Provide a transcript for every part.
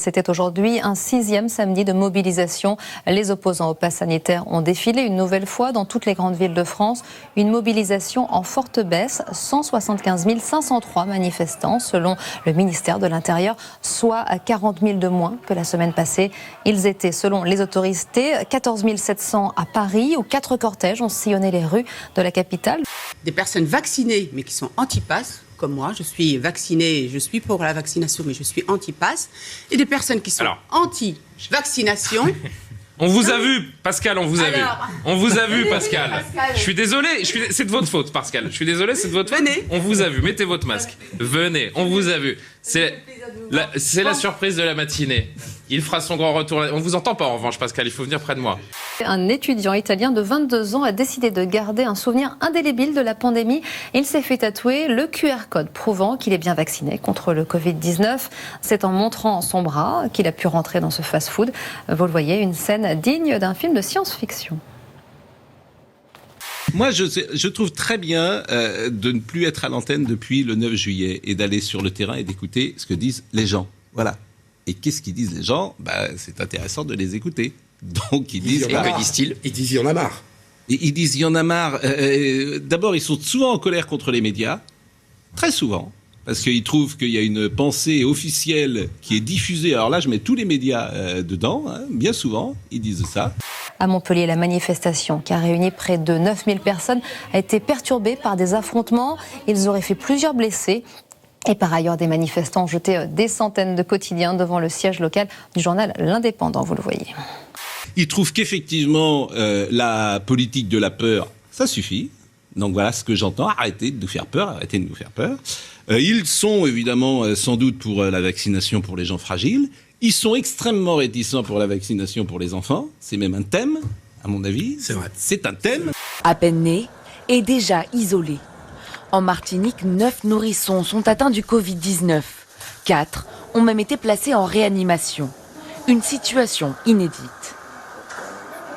C'était aujourd'hui un 6e samedi de mobilisation. Les opposants au pass sanitaire ont défilé une nouvelle fois dans toutes les grandes villes de France. Une mobilisation en forte baisse, 175 503 manifestants selon le ministère de l'Intérieur, soit 40 000 de moins que la semaine passée. Ils étaient, selon les autorités, 14 700 à Paris, où 4 cortèges ont sillonné les rues de la capitale. Des personnes vaccinées mais qui sont anti-pass, comme moi, je suis vaccinée, je suis pour la vaccination mais je suis anti-pass, et des personnes qui sont anti-vaccination. On vous a vu, Pascal, on vous a vu. On vous a vu, Pascal. Je suis désolé, c'est de votre faute, Pascal. Je suis désolé, c'est de votre faute. Venez. On vous a vu, mettez votre masque. Venez, on vous a vu. C'est la surprise de la matinée. Il fera son grand retour. On vous entend pas en revanche, Pascal, il faut venir près de moi. Un étudiant italien de 22 ans a décidé de garder un souvenir indélébile de la pandémie. Il s'est fait tatouer le QR code prouvant qu'il est bien vacciné contre le Covid-19. C'est en montrant son bras qu'il a pu rentrer dans ce fast-food. Vous le voyez, une scène digne d'un film de science-fiction. Moi, je trouve très bien de ne plus être à l'antenne depuis le 9 juillet et d'aller sur le terrain et d'écouter ce que disent les gens. Voilà. Et qu'est-ce qu'ils disent les gens ? C'est intéressant de les écouter. Donc ils disent... que disent-ils ? Ils disent il y en a marre. Ils disent il y en a marre. D'abord, ils sont souvent en colère contre les médias. Très souvent. Parce qu'ils trouvent qu'il y a une pensée officielle qui est diffusée. Alors là, je mets tous les médias dedans. Bien souvent, ils disent ça. À Montpellier, la manifestation qui a réuni près de 9000 personnes a été perturbée par des affrontements. Ils auraient fait plusieurs blessés. Et par ailleurs, des manifestants ont jeté des centaines de quotidiens devant le siège local du journal L'Indépendant, vous le voyez. Ils trouvent qu'effectivement, la politique de la peur, ça suffit. Donc voilà ce que j'entends. Arrêtez de nous faire peur, arrêtez de nous faire peur. Ils sont évidemment sans doute pour la vaccination pour les gens fragiles. Ils sont extrêmement réticents pour la vaccination pour les enfants. C'est même un thème, à mon avis. C'est vrai. C'est un thème. À peine nés et déjà isolés. En Martinique, 9 nourrissons sont atteints du Covid-19. 4 ont même été placés en réanimation. Une situation inédite.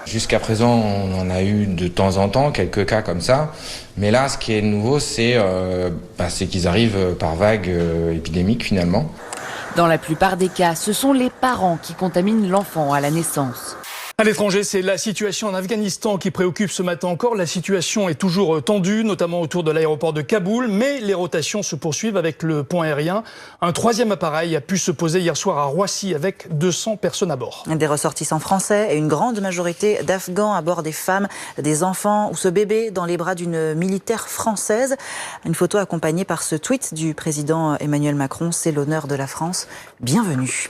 Jusqu'à présent, on en a eu de temps en temps quelques cas comme ça. Mais là, ce qui est nouveau, c'est qu'ils arrivent par vague épidémique finalement. Dans la plupart des cas, ce sont les parents qui contaminent l'enfant à la naissance. À l'étranger, c'est la situation en Afghanistan qui préoccupe ce matin encore. La situation est toujours tendue, notamment autour de l'aéroport de Kaboul, mais les rotations se poursuivent avec le pont aérien. Un 3e appareil a pu se poser hier soir à Roissy avec 200 personnes à bord. Des ressortissants français et une grande majorité d'Afghans à bord, des femmes, des enfants ou ce bébé dans les bras d'une militaire française. Une photo accompagnée par ce tweet du président Emmanuel Macron. C'est l'honneur de la France. Bienvenue.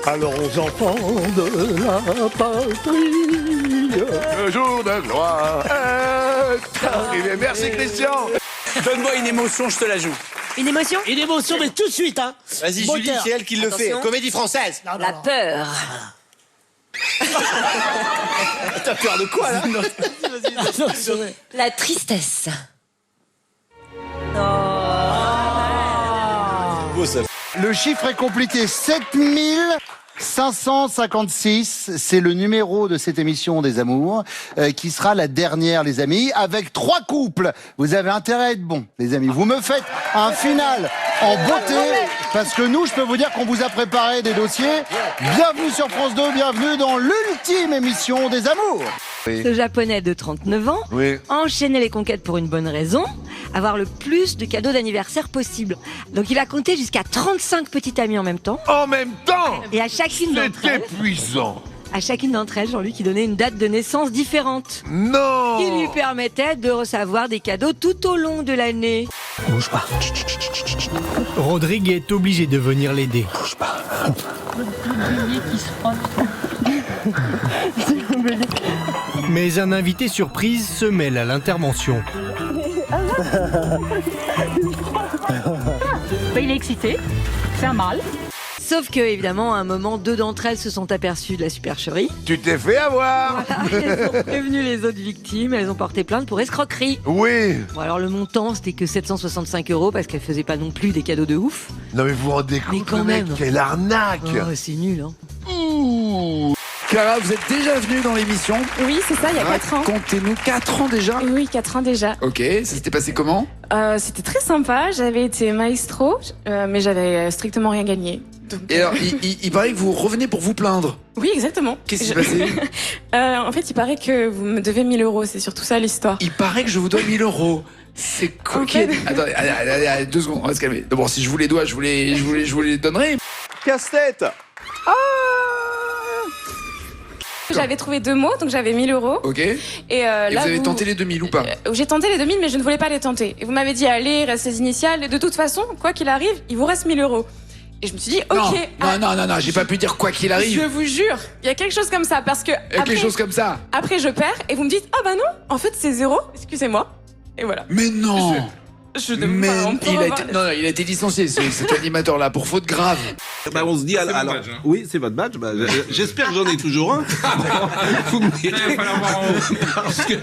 Alors aux enfants de la patrie, le jour de gloire est arrivé. Merci Christian. Donne-moi une émotion, je te la joue. Une émotion ? Une émotion, mais tout de suite, hein. Vas-y, Julie, c'est elle qui le fait. Comédie française. La peur. T'as peur de quoi, là ? La tristesse. Le chiffre est compliqué, 7556, c'est le numéro de cette émission des amours, qui sera la dernière, les amis, avec 3 couples. Vous avez intérêt à être bons, les amis. Vous me faites un final en beauté, parce que nous, je peux vous dire qu'on vous a préparé des dossiers. Bienvenue sur France 2, bienvenue dans l'ultime émission des amours. Ce japonais de 39 ans, enchaîner les conquêtes pour une bonne raison, avoir le plus de cadeaux d'anniversaire possible. Donc il a compté jusqu'à 35 petites amies en même temps. En même temps ? Et à chacune d'entre elles... C'est épuisant. À chacune d'entre elles, Jean-Luc, il donnait une date de naissance différente. Non ! Qui lui permettait de recevoir des cadeaux tout au long de l'année. Bouge pas. Rodrigue est obligé de venir l'aider. Bouge pas. Mais un invité surprise se mêle à l'intervention. Il est excité, c'est un mâle. Sauf que, évidemment, à un moment, 2 d'entre elles se sont aperçues de la supercherie. Tu t'es fait avoir. Voilà, elles ont prévenu les autres victimes, elles ont porté plainte pour escroquerie. Oui. Bon, alors le montant, c'était que 765 € parce qu'elles faisaient pas non plus des cadeaux de ouf. Non mais vous vous rendez compte, quand même. quelle arnaque. Oh, c'est nul, hein. Ouh. Clara, vous êtes déjà venue dans l'émission ? Oui, c'est ça, il y a 4 ans. Comptez-nous 4 ans déjà ? Oui, 4 ans déjà. Ok, ça s'était passé comment ? C'était très sympa, j'avais été maestro, mais j'avais strictement rien gagné. Et alors, il paraît que vous revenez pour vous plaindre. Oui, exactement. Qu'est-ce qui s'est passé? En fait, il paraît que vous me devez 1 000 €. C'est surtout ça l'histoire. Il paraît que je vous dois 1 000 €. C'est coquet. Attendez, allez, 2 secondes, on va se calmer. D'abord, si je vous les dois, je vous les donnerai. Casse-tête. J'avais trouvé 2 mots, donc j'avais 1 000 €. Ok. Et là, vous avez tenté les 2 000 ou pas? J'ai tenté les 2 000, mais je ne voulais pas les tenter. Et vous m'avez dit, allez, il reste les initiales. Et de toute façon, quoi qu'il arrive, il vous reste 1 000 €. Et je me suis dit, ok. Non, j'ai pas pu dire quoi qu'il arrive. Je vous jure, il y a quelque chose comme ça, parce que. Quelque chose comme ça. Après, je perds, et vous me dites, ah bah non, en fait, c'est 0, excusez-moi. Et voilà. Mais non. Mais il a été licencié, cet animateur-là, pour faute grave. Bah, on se dit, alors, badge, hein. Oui, c'est votre badge. Bah, j'espère que j'en ai toujours un. Vous me direz. Parce que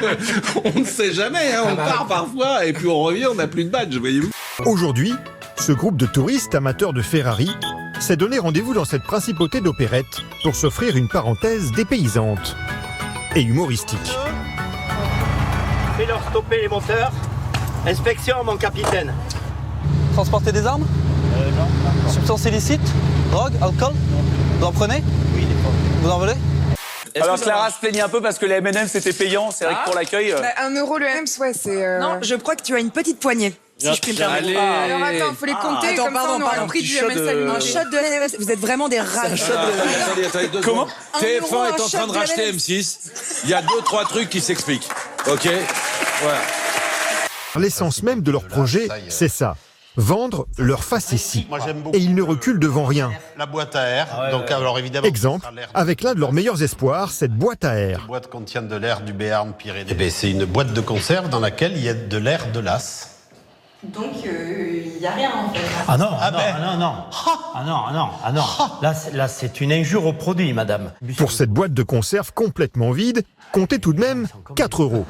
on ne sait jamais, hein, on part parfois et puis on revient, on n'a plus de badge, voyez-vous. Aujourd'hui, ce groupe de touristes amateurs de Ferrari s'est donné rendez-vous dans cette principauté d'opérette pour s'offrir une parenthèse dépaysante et humoristique. Fais-leur stopper les moteurs. Inspection, mon capitaine. Transporter des armes? Non. Substances illicites? Drogue? Alcool? Vous en prenez? Oui, des fois. Vous en volez? Alors Clara se plaignait un peu parce que les M&M c'était payant, c'est vrai que pour l'accueil... 1 € le M, ouais, c'est... Non, je crois que tu as une petite poignée, si je puis me permettre. Alors attends, faut les compter, comme ça on aura le prix du MS alimenté. Un shot de MS, vous êtes vraiment des rats. Attendez, comment? TF1 est en train de racheter M6, il y a 2-3 trucs qui s'expliquent, ok? Voilà. L'essence même de leur projet, c'est ça. Vendre leur facétie. Et ils ne reculent devant rien. La boîte à air. Donc, alors évidemment. Exemple, avec l'un de leurs meilleurs espoirs, cette boîte à air. La boîte contient de l'air du Béarn Pyrénées. C'est une boîte de conserve dans laquelle il y a de l'air de l'As. Donc, il n'y a rien en fait. Ah non. Là, c'est une injure au produit, madame. Pour cette boîte de conserve complètement vide, comptez tout de même 4 €.